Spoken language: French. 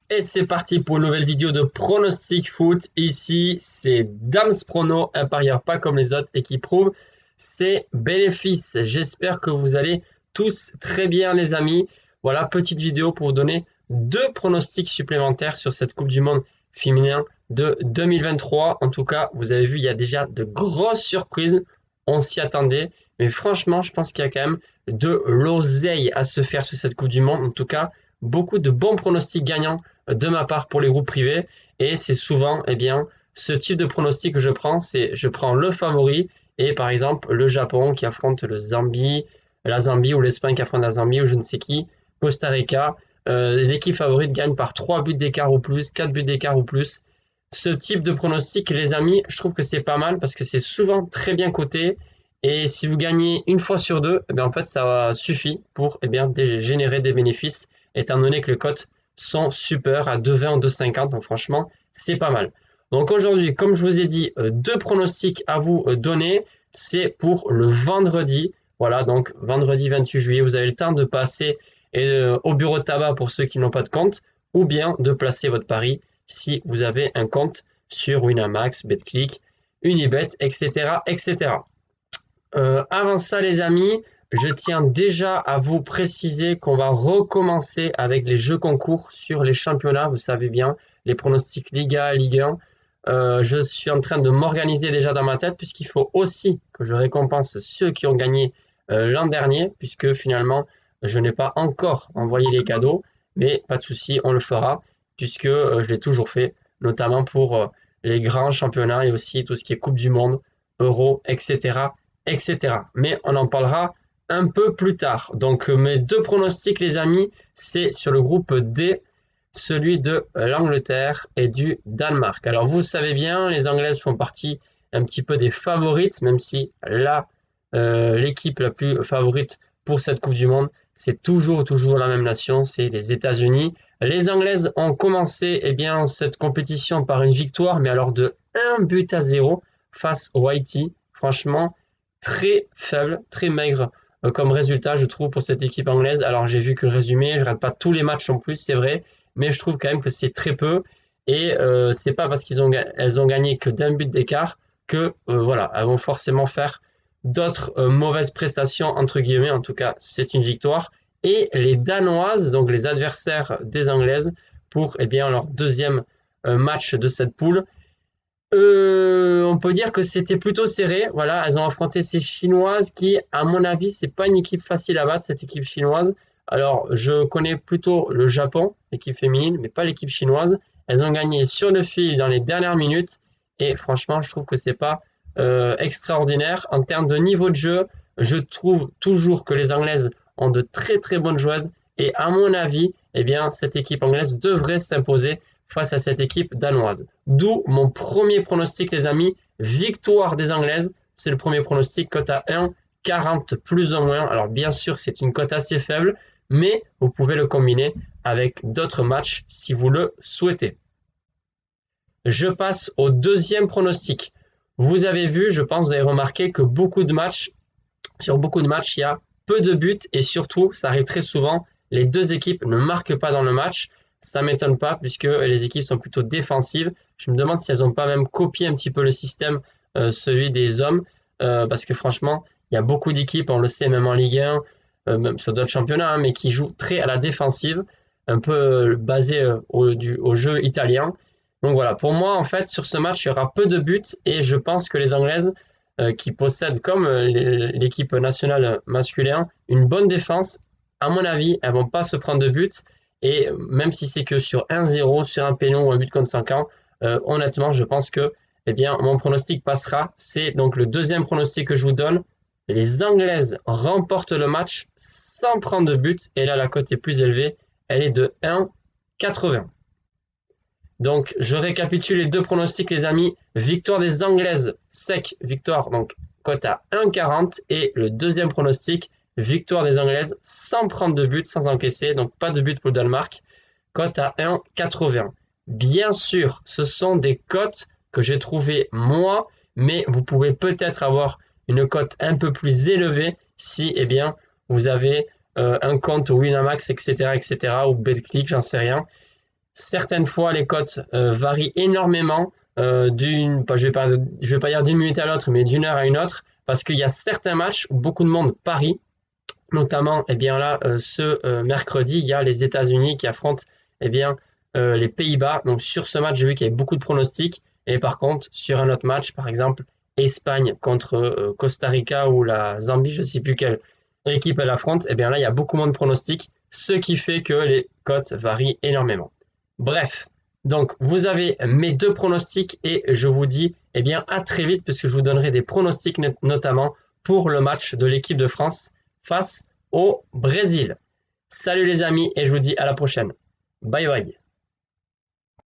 Et c'est parti pour une nouvelle vidéo de pronostic foot. Ici, c'est Dams Prono, un parieur pas comme les autres et qui prouve ses bénéfices. J'espère que vous allez tous très bien, les amis. Voilà, petite vidéo pour vous donner deux pronostics supplémentaires sur cette Coupe du Monde féminin de 2023. En tout cas, vous avez vu, il y a déjà de grosses surprises. On s'y attendait. Mais franchement, je pense qu'il y a quand même de l'oseille à se faire sur cette Coupe du Monde. En tout cas, beaucoup de bons pronostics gagnants de ma part pour les groupes privés. Et c'est souvent, ce type de pronostic que je prends, c'est je prends le favori et par exemple le Japon qui affronte la Zambie ou l'Espagne qui affronte la Zambie ou je ne sais qui, Costa Rica. L'équipe favorite gagne par 3 buts d'écart ou plus, 4 buts d'écart ou plus. Ce type de pronostic, les amis, je trouve que c'est pas mal parce que c'est souvent très bien coté. Et si vous gagnez une fois sur deux, en fait, ça suffit pour générer des bénéfices, étant donné que les cotes sont super à 2,20 ou 2,50. Donc franchement, c'est pas mal. Donc aujourd'hui, comme je vous ai dit, deux pronostics à vous donner. C'est pour le vendredi. Voilà, donc vendredi 28 juillet, vous avez le temps de passer au bureau de tabac pour ceux qui n'ont pas de compte, ou bien de placer votre pari si vous avez un compte sur Winamax, BetClick, Unibet, etc. etc. Avant ça, les amis, je tiens déjà à vous préciser qu'on va recommencer avec les jeux concours sur les championnats. Vous savez bien, les pronostics Liga, Ligue 1. Je suis en train de m'organiser déjà dans ma tête puisqu'il faut aussi que je récompense ceux qui ont gagné l'an dernier puisque finalement, je n'ai pas encore envoyé les cadeaux. Mais pas de souci, on le fera puisque je l'ai toujours fait, notamment pour les grands championnats et aussi tout ce qui est Coupe du Monde, Euro, etc etc. Mais on en parlera un peu plus tard. Donc mes deux pronostics, les amis, c'est sur le groupe D, celui de l'Angleterre et du Danemark. Alors vous savez bien, les Anglaises font partie un petit peu des favorites, même si là, l'équipe la plus favorite pour cette Coupe du Monde, c'est toujours la même nation, c'est les États-Unis. Les Anglaises ont commencé cette compétition par une victoire, mais alors de 1 but à 0 face au Haïti. Franchement, très faible, très maigre comme résultat, je trouve, pour cette équipe anglaise. Alors, j'ai vu que le résumé, je ne regarde pas tous les matchs en plus, c'est vrai, mais je trouve quand même que c'est très peu. Et c'est pas parce elles ont gagné que d'un but d'écart que voilà, elles vont forcément faire d'autres mauvaises prestations, entre guillemets. En tout cas, c'est une victoire. Et les Danoises, donc les adversaires des Anglaises, pour leur deuxième match de cette poule, on peut dire que c'était plutôt serré. Voilà, elles ont affronté ces Chinoises qui, à mon avis, c'est pas une équipe facile à battre, cette équipe chinoise. Alors, je connais plutôt le Japon, l'équipe féminine, mais pas l'équipe chinoise. Elles ont gagné sur le fil dans les dernières minutes. Et franchement, je trouve que c'est pas extraordinaire. En termes de niveau de jeu, je trouve toujours que les Anglaises ont de très bonnes joueuses. Et à mon avis, cette équipe anglaise devrait s'imposer face à cette équipe danoise. D'où mon premier pronostic, les amis, victoire des Anglaises. C'est le premier pronostic, cote à 1,40 plus ou moins. Alors bien sûr, c'est une cote assez faible, mais vous pouvez le combiner avec d'autres matchs si vous le souhaitez. Je passe au deuxième pronostic. Vous avez vu, je pense, vous avez remarqué que sur beaucoup de matchs, il y a peu de buts et surtout, ça arrive très souvent, les deux équipes ne marquent pas dans le match. Ça ne m'étonne pas puisque les équipes sont plutôt défensives. Je me demande si elles n'ont pas même copié un petit peu le système, celui des hommes, parce que franchement, il y a beaucoup d'équipes, on le sait, même en Ligue 1, même sur d'autres championnats, hein, mais qui jouent très à la défensive, un peu basé au jeu italien. Donc voilà, pour moi, en fait, sur ce match, il y aura peu de buts et je pense que les Anglaises, qui possèdent, comme l'équipe nationale masculine, une bonne défense, à mon avis, elles vont pas se prendre de buts. Et même si c'est que sur 1-0, sur un pénon ou un but contre 5 ans, honnêtement, je pense que mon pronostic passera. C'est donc le deuxième pronostic que je vous donne. Les Anglaises remportent le match sans prendre de but. Et là, la cote est plus élevée. Elle est de 1,80. Donc, je récapitule les deux pronostics, les amis. Victoire des Anglaises, sec, victoire, donc cote à 1,40. Et le deuxième pronostic, victoire des Anglaises sans prendre de but, sans encaisser, donc pas de but pour le Danemark, cote à 1,80. Bien sûr, ce sont des cotes que j'ai trouvées moi, mais vous pouvez peut-être avoir une cote un peu plus élevée si vous avez un compte Winamax, etc., etc., ou BetClick, j'en sais rien. Certaines fois, les cotes varient énormément je vais pas dire d'une minute à l'autre, mais d'une heure à une autre, parce qu'il y a certains matchs où beaucoup de monde parie, notamment, eh bien là, ce mercredi, il y a les États-Unis qui affrontent, eh bien, les Pays-Bas. Donc sur ce match, j'ai vu qu'il y avait beaucoup de pronostics. Et par contre, sur un autre match, par exemple, Espagne contre Costa Rica ou la Zambie, je ne sais plus quelle équipe elle affronte, eh bien là, il y a beaucoup moins de pronostics, ce qui fait que les cotes varient énormément. Bref, donc vous avez mes deux pronostics et je vous dis eh bien à très vite parce que je vous donnerai des pronostics notamment pour le match de l'équipe de France face au Brésil. Salut les amis et je vous dis à la prochaine. Bye bye.